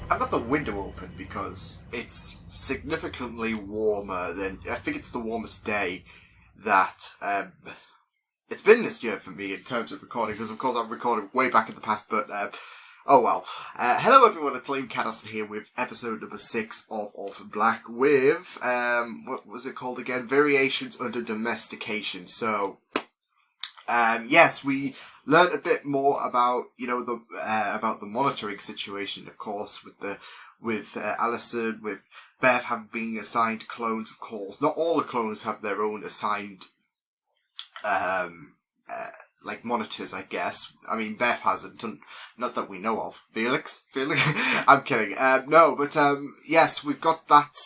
I've got the window open because it's significantly warmer than... I think it's the warmest day that it's been this year for me in terms of recording, because of course I've recorded way back in the past, but oh well. Hello everyone, it's Liam Catterson here with episode number 6 of Orphan Black with, what was it called again? Variations Under Domestication. So, yes, we learned a bit more about, about the monitoring situation, of course, with Alison, with Beth having been assigned clones, of course. Not all the clones have their own assigned, monitors, I guess. I mean, Beth hasn't, not that we know of. Felix? I'm kidding. No, but, yes, we've got that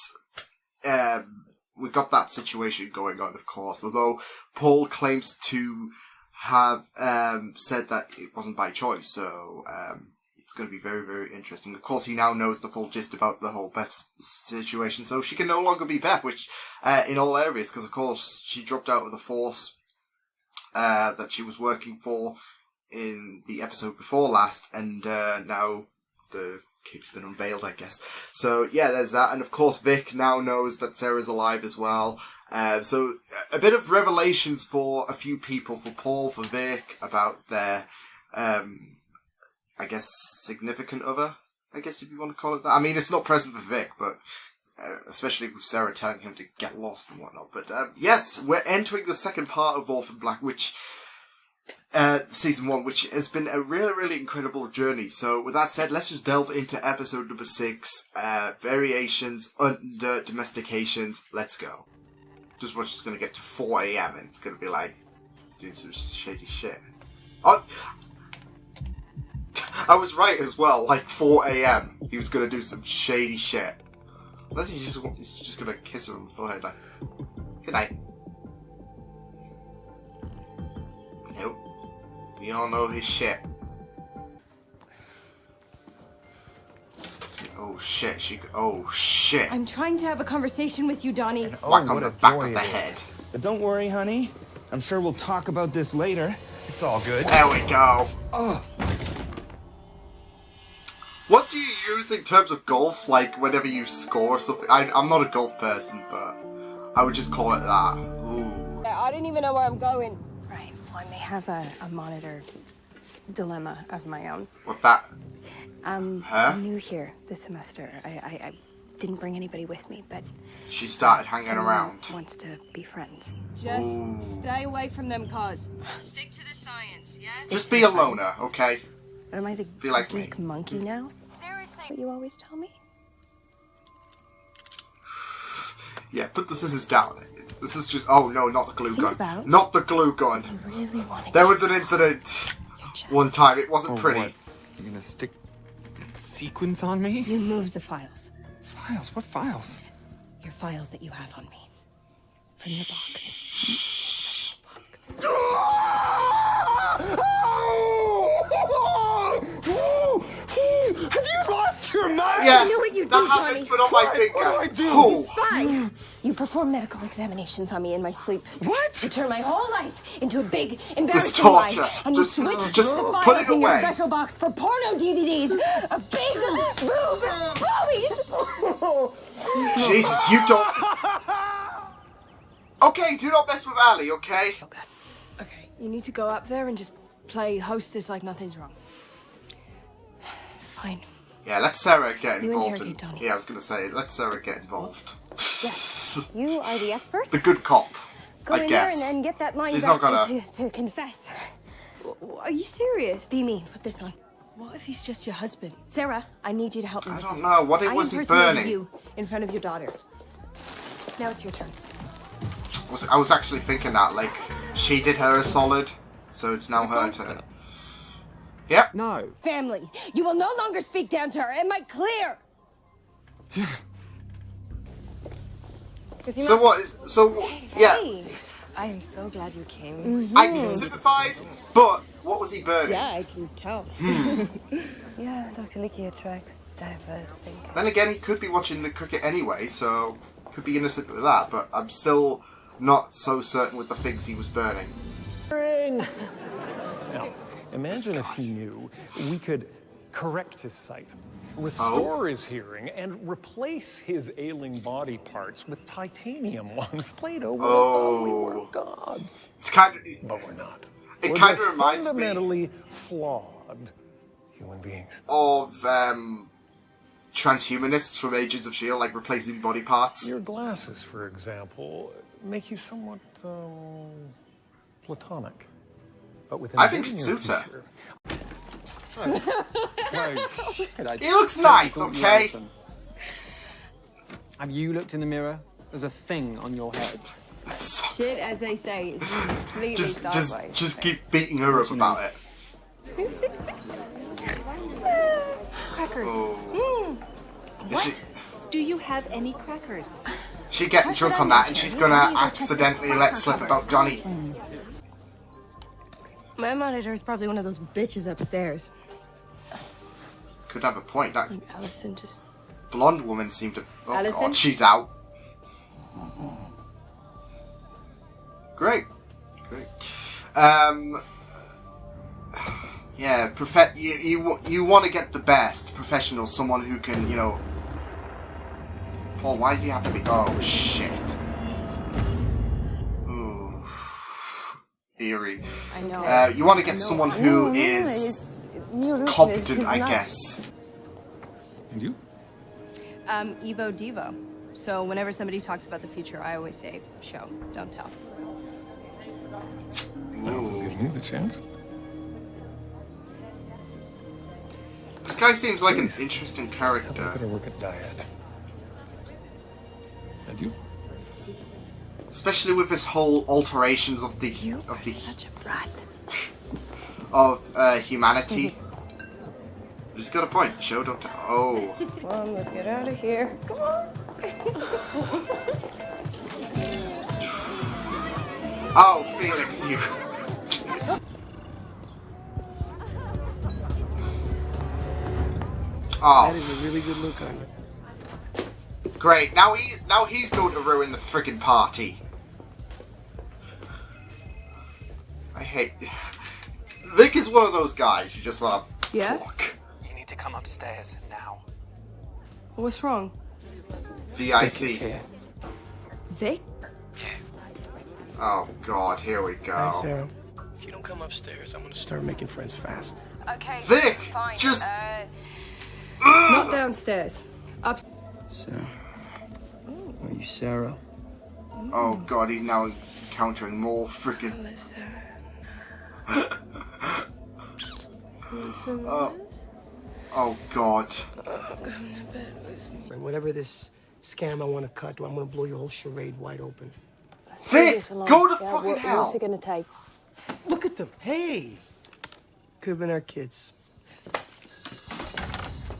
situation going on, of course. Although Paul claims to have said that it wasn't by choice, so it's going to be very, very interesting. Of course, he now knows the full gist about the whole Beth situation, so she can no longer be Beth, which in all areas, because of course she dropped out of the force that she was working for in the episode before last, and now the cape's been unveiled, I guess. So yeah, there's that, and of course Vic now knows that Sarah's alive as well. So a bit of revelations for a few people, for Paul, for Vic, about their, I guess, significant other, I guess if you want to call it that. I mean, it's not present for Vic, but especially with Sarah telling him to get lost and whatnot. But yes, we're entering the second part of Orphan Black, which, season 1, which has been a really, really incredible journey. So with that said, let's just delve into episode number 6, Variations Under Domestications. Let's go. Just watch, it's going to get to 4 AM and it's going to be like doing some shady shit. Oh, I was right as well, like 4 AM he was going to do some shady shit. Unless he's just going to kiss her on the forehead like, good night. Nope. We all know his shit. Oh shit, oh shit. I'm trying to have a conversation with you, Donny. Whack on the back of the head. But don't worry, honey. I'm sure we'll talk about this later. It's all good. There we go. Oh. What do you use in terms of golf, like whenever you score or something? I'm not a golf person, but I would just call it that. Ooh. I didn't even know where I'm going. Right. Well, I may have a monitored dilemma of my own. What that? I'm new here this semester. I didn't bring anybody with me, but she started hanging around. Wants to be friends. Just stay away from them cars. Stick to the science, yeah? Just be a loner, okay? Am I the geek monkey now? Seriously? What you always tell me? Yeah, put the scissors down. This is just... Oh, no, not the glue gun. Not the glue gun. You really want to... There was an incident one time. It wasn't pretty. What? You're gonna stick sequins on me? You moved the files. Files? What files? Your files that you have on me. From the box. Have you lost your mind? Yeah, I know what you do, that Donny. happened, but on my finger. What do I do? Oh. Spy! You perform medical examinations on me in my sleep. What? You turn my whole life into a big, This embarrassing torture. lie. And you switch Just the put files it in your away. special box for porno DVDs. A big boob boobies. Jesus, you don't... Okay, do not mess with Ali, okay? Okay, you need to go up there and just play hostess like nothing's wrong. Fine. Yeah, let Sarah get You involved. interrogate Donny. Yeah, I was going to say, let Sarah get involved. Yes. You are the expert. The good cop, Go I in guess. there and get that mind She's not bastard gonna... to confess. Are you serious? Be me. Put this on. What if he's just your husband? Sarah, I need you to help me I with don't this. know. What was he impersonated burning? you in front of your daughter. Now it's your turn. I was actually thinking that, like, she did her a solid, so it's now her turn. Yep. No. Family, you will no longer speak down to her. Am I clear? So what is... So, yeah. Hey. I am so glad you came. I can sympathise, but what was he burning? Yeah, I can tell. Yeah, Dr. Leakey attracts diverse thinking. Then again, he could be watching the cricket anyway, so could be innocent with that, but I'm still not so certain with the things he was burning. Now, imagine if he knew we could correct his sight, restore his hearing, and replace his ailing body parts with titanium ones. Play-Doh would have thought we were gods. It's kind of... But we're not. It We're kind of just reminds me fundamentally flawed human beings. of transhumanists from Agents of S.H.I.E.L.D., like replacing body parts. Your glasses, for example, make you somewhat platonic. But with I think it suits her. Oh, shit, He looks nice, okay? Have you looked in the mirror? There's a thing on your head. Shit, as they say, is completely sideways. just keep beating her up about it. Crackers. Oh. What? Do you have any crackers? She getting drunk on that, and she's gonna accidentally let slip about Donny. My monitor is probably one of those bitches upstairs. Could have a point. That Like Allison just... blonde woman seemed to... Oh Allison? god, she's out. Great. Yeah, you want to get the best professional, someone who can, you know... Paul, why do you have to be... Oh, shit. Ooh. Eerie. I know. You want to get someone who is competent, I guess. And you? Evo Devo. So whenever somebody talks about the future, I always say, show, don't tell. Give me the chance. This guy seems like an interesting I'm character. gonna work at Dyad. And you? Especially with his whole alterations of the Such a brat. of humanity. He's got a point. Show, don't tell. Oh. Come on, let's get out of here. Come on. Oh, Felix, you. Oh. That is a really good look on you. Great. Now he's going to ruin the friggin' party. I hate. Vic is one of those guys you just want to block. You need to come upstairs now. What's wrong? VIC. Vic? Oh God, here we Hi, go. Sarah. If you don't come upstairs, I'm gonna start making friends fast. Okay. Vic, fine. just. Not downstairs. Up. Sarah. Are you Sarah? Oh God, he's now encountering more freaking. Oh God. And whatever this scam I want to cut, I'm gonna blow your whole charade wide open. Vic, go to fucking hell. What's it gonna take? Look at them. Hey. Could have been our kids.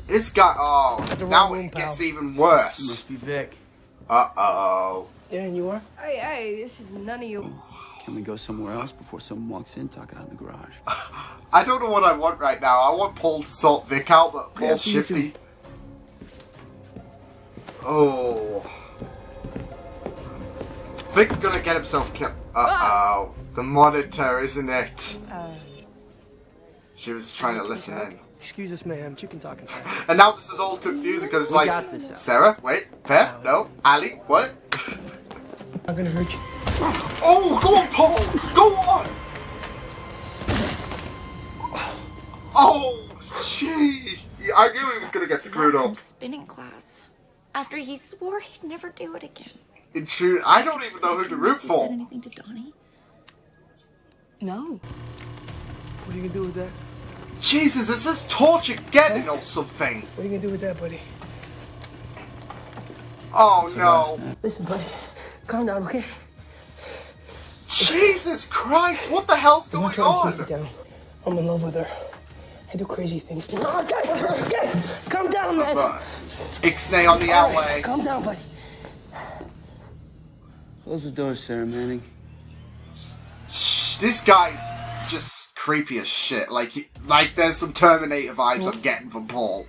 This guy. Oh, the now wrong room, it gets pal. even worse. Must be Vic. Uh-oh. Yeah, and you are? Hey, this is none of you. Can we go somewhere else before someone walks in, talk out in the garage? I don't know what I want right now. I want Paul to sort Vic out, but Paul's Yeah, me shifty. Oh. Vic's gonna get himself killed. Uh-oh. The monitor, isn't it? She was trying to listen in. Excuse us, ma'am. You can talk inside. And now this is all confusing because it's We like, got this, Al. Sarah, wait, Beth, no, Ali, what? I'm gonna hurt you. Oh, go on, Paul! Go on! Oh, gee! I knew he was gonna get screwed up. Spinning class. After he swore he'd never do it again. In truth, I don't even know who to root Has he for. said anything to Donny? No. What are you gonna do with that? Jesus, is this torture-geddon or something? What are you gonna do with that, buddy? Oh no. Listen, buddy. Calm down, okay? Jesus Christ, what the hell's I'm going trying to on? keep you down. I'm in love with her. I do crazy things. Okay. Calm down, man. Ixnay on the outlay. Calm down, buddy. Close the door, Sarah Manning. Shh, this guy's just creepy as shit. Like there's some Terminator vibes I'm getting from Paul.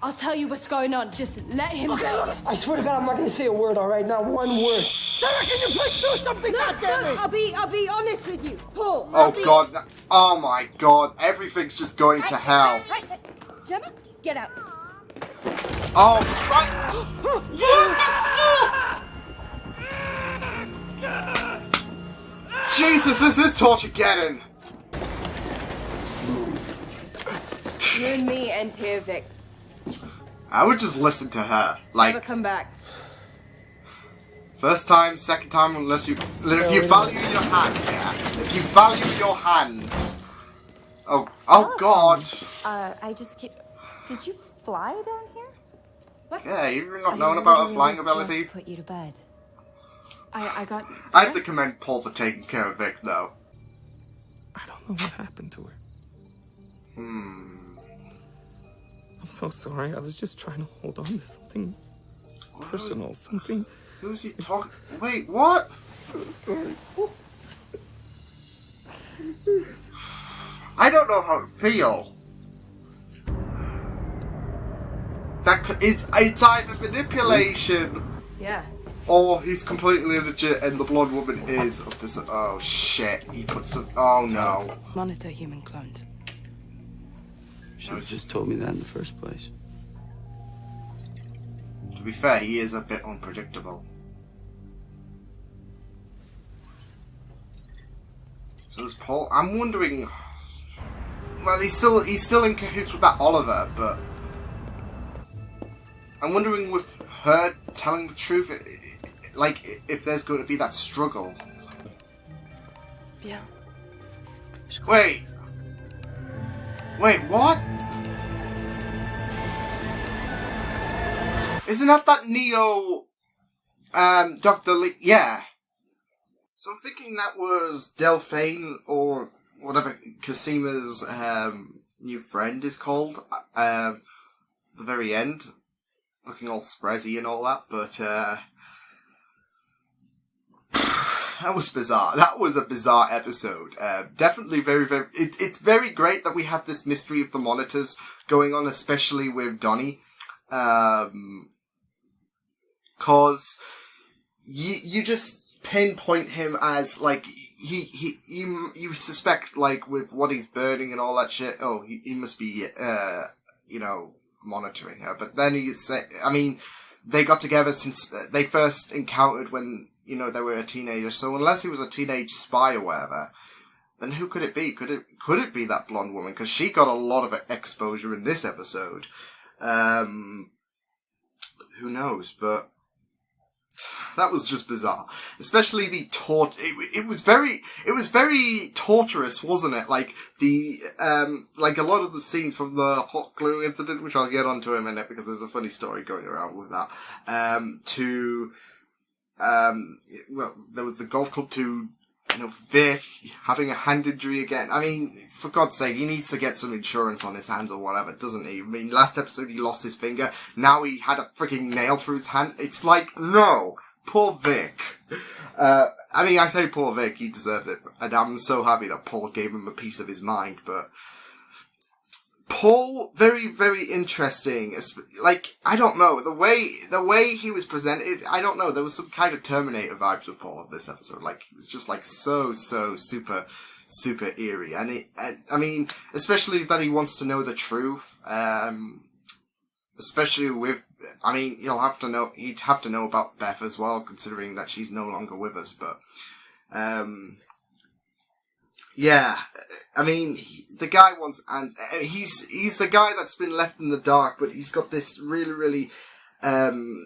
I'll tell you what's going on. Just let him go. I swear to God, I'm not gonna say a word, all right? Not one word. Sarah, can you please do something? God damn it! I'll be honest with you, Paul. Oh God, oh my God, everything's just going to hell. Gemma, get out. Oh, right. What the fuck? Jesus, this is torture-geddon. You and me and here, Vic. I would just listen to her. Like, Never come back. first time, second time, unless you... If you value your hand, yeah. If you value your hands. Oh God. I just keep... Did you fly down here? What? Yeah, you've not known about her flying ability. Just put you to bed. I got... I have to commend Paul for taking care of Vic, though. I don't know what happened to her. I'm so sorry. I was just trying to hold on to something personal, something... Who's he talking? Wait, what? I'm sorry. I don't know how to feel. It's either manipulation, Yeah. or he's completely legit, and the blonde woman is up to some. Oh shit! He put some. Oh no! Monitor human clones. Should have just told me that in the first place. To be fair, he is a bit unpredictable. So is Paul. I'm wondering. Well, he's still in cahoots with that Oliver, but I'm wondering with her telling the truth, like if there's going to be that struggle. Yeah. Wait, what? Isn't that Neo, Dr. Lee? Yeah. So I'm thinking that was Delphine or whatever Casima's new friend is called. The very end, looking all sprezzy and all that, but that was bizarre. That was a bizarre episode. Definitely very, very... It's very great that we have this mystery of the monitors going on, especially with Donny. Cause you just pinpoint him as, like, you suspect, like, with what he's burning and all that shit, oh, he must be, monitoring her. But then they got together since they first encountered when, they were a teenager. So unless he was a teenage spy or whatever, then who could it be? Could it be that blonde woman? Because she got a lot of exposure in this episode. Who knows? But that was just bizarre. Especially the it was very torturous, wasn't it? Like like a lot of the scenes from the hot glue incident, which I'll get onto in a minute because there's a funny story going around with that. Well, there was the golf club to, Vic having a hand injury again. I mean, for God's sake, he needs to get some insurance on his hands or whatever, doesn't he? I mean, last episode he lost his finger. Now he had a freaking nail through his hand. It's like, no. Poor Vic. I say poor Vic, he deserves it. And I'm so happy that Paul gave him a piece of his mind, but Paul, very, very interesting. Like, I don't know, the way he was presented, I don't know, there was some kind of Terminator vibes with Paul in this episode. Like, he was just like so super eerie. And I mean, especially that he wants to know the truth, especially with, I mean, he'd have to know about Beth as well, considering that she's no longer with us, but, yeah, I mean, the guy wants, and he's the guy that's been left in the dark, but he's got this really, really,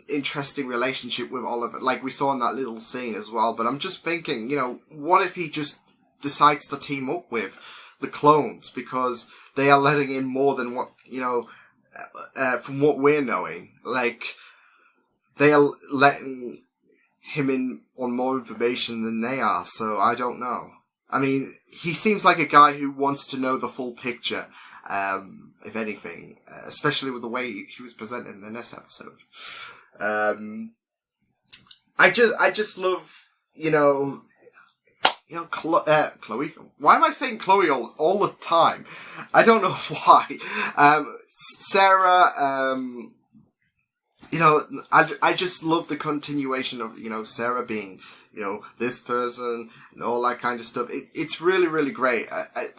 interesting relationship with Oliver, like we saw in that little scene as well. But I'm just thinking, what if he just decides to team up with the clones, because they are letting in more than what, from what we're knowing, like, they are letting him in on more information than they are, so I don't know. I mean, he seems like a guy who wants to know the full picture, if anything, especially with the way he was presented in this episode. I just love, Chloe. Why am I saying Chloe all the time? I don't know why. Sarah, I just love the continuation of, Sarah being, this person and all that kind of stuff. It's really, really great.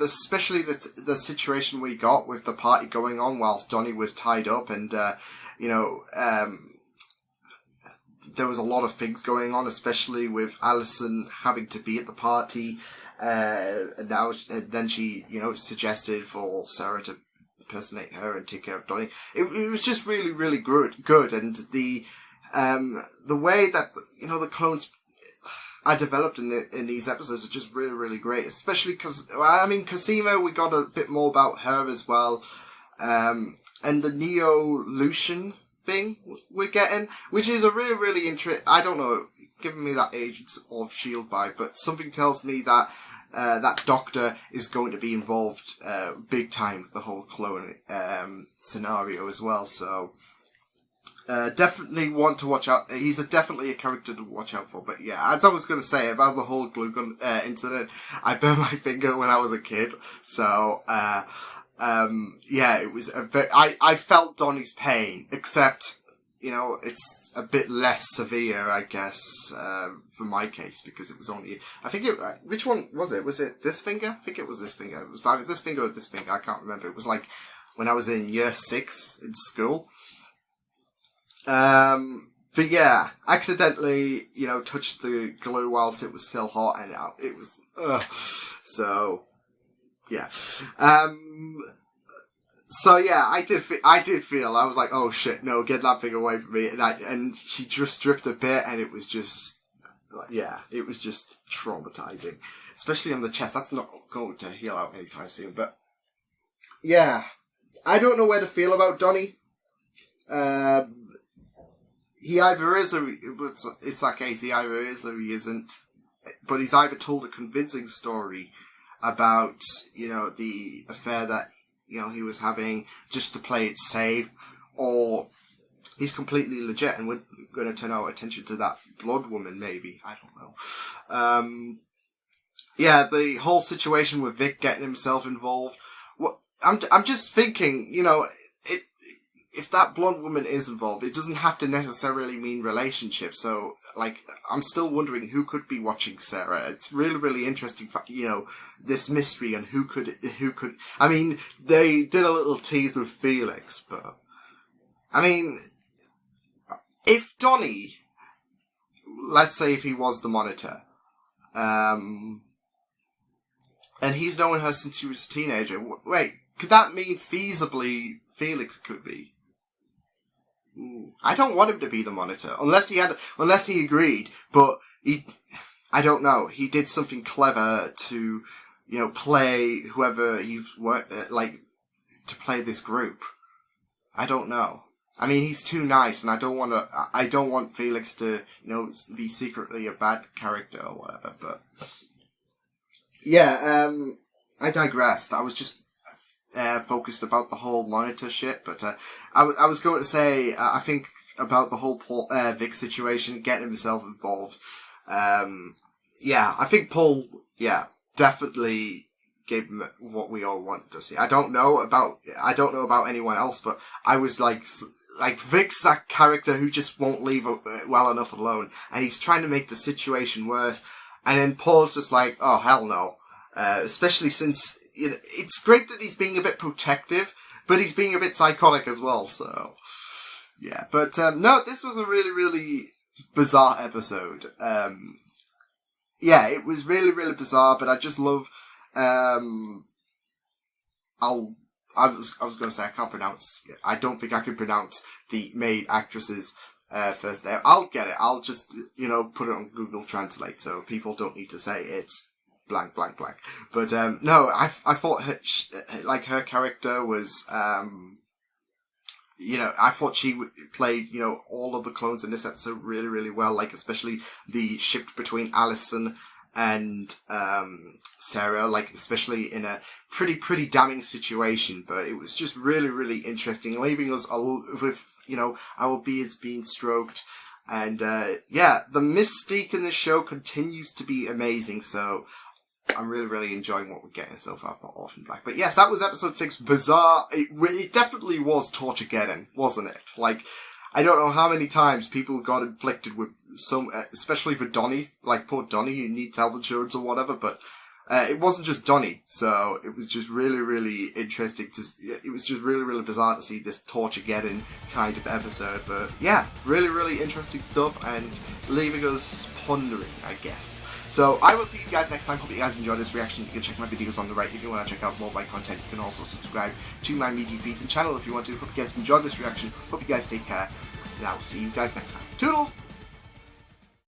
Especially the situation we got with the party going on whilst Donny was tied up and, there was a lot of things going on, especially with Alison having to be at the party, and then she, suggested for Sarah to impersonate her and take care of Donny. It was just really, really good, and the way that the clones are developed in these episodes are just really, really great. Especially because Cosima, we got a bit more about her as well, and the Neo-Lucian thing we're getting, which is a really, really I don't know, giving me that Agents of S.H.I.E.L.D. vibe, but something tells me that that Doctor is going to be involved big time with the whole clone scenario as well, so definitely want to watch out. He's definitely a character to watch out for. But yeah, as I was going to say about the whole glue gun incident, I burned my finger when I was a kid, so yeah, it was I felt Donny's pain, except, it's a bit less severe, I guess, for my case, because it was only, which one was it? Was it this finger? I think it was this finger. It was either this finger or this finger, I can't remember. It was like when I was in year 6 in school. But yeah, accidentally, touched the glue whilst it was still hot, and it was, so, yeah. So yeah, I did feel, I was like, oh shit, no, get that thing away from me, and she just dripped a bit, and it was just, it was just traumatizing. Especially on the chest, that's not going to heal out anytime soon, but, yeah. I don't know where to feel about Donny. He either is or it's that case, he either is or he isn't, but he's either told a convincing story about, the affair that, he was having just to play it safe, or he's completely legit and we're going to turn our attention to that blood woman, maybe. I don't know. Yeah, the whole situation with Vic getting himself involved. I'm just thinking, if that blonde woman is involved, it doesn't have to necessarily mean relationship. So, I'm still wondering who could be watching Sarah. It's really, really interesting, this mystery and who could, I mean, they did a little tease with Felix, but, if Donny, let's say if he was the Monitor, and he's known her since he was a teenager, wait, could that mean feasibly Felix could be? I don't want him to be the Monitor, unless he agreed, but I don't know, he did something clever to, play whoever he worked, to play this group. I don't know. He's too nice, and I don't want Felix to, be secretly a bad character or whatever, but, yeah, I digressed. I was just focused about the whole Monitor shit, but I was going to say, I think about the whole Paul, Vic situation, getting himself involved. Yeah, I think Paul, definitely gave him what we all wanted to see. I don't know about anyone else, but I was like Vic's that character who just won't leave well enough alone, and he's trying to make the situation worse, and then Paul's just like, oh hell no. Especially since, it's great that he's being a bit protective, but he's being a bit psychotic as well, so, yeah. But, no, this was a really, really bizarre episode. Yeah, it was really, really bizarre, but I just love, I was going to say I can't pronounce, I don't think I can pronounce the maid actress's first name. I'll get it. I'll just, put it on Google Translate, so people don't need to say it's blank, blank, blank. But, no, I thought her character was, I thought she played, all of the clones in this episode really, really well, especially the shift between Alison and, Sarah, especially in a pretty damning situation, but it was just really, really interesting, leaving us with, our beards being stroked. And, yeah, the mystique in the show continues to be amazing, so I'm really, really enjoying what we're getting so far for Orphan Black. But yes, that was episode 6, bizarre. It definitely was torture-geddon, wasn't it? I don't know how many times people got inflicted with some, especially for Donny, like poor Donny who needs health insurance or whatever, but it wasn't just Donny, so it was just really, really interesting it was just really, really bizarre to see this torture-geddon kind of episode, but yeah, really, really interesting stuff and leaving us pondering, I guess. So I will see you guys next time. Hope you guys enjoyed this reaction. You can check my videos on the right if you want to check out more of my content. You can also subscribe to my media feeds and channel if you want to. Hope you guys enjoyed this reaction. Hope you guys take care. And I will see you guys next time. Toodles!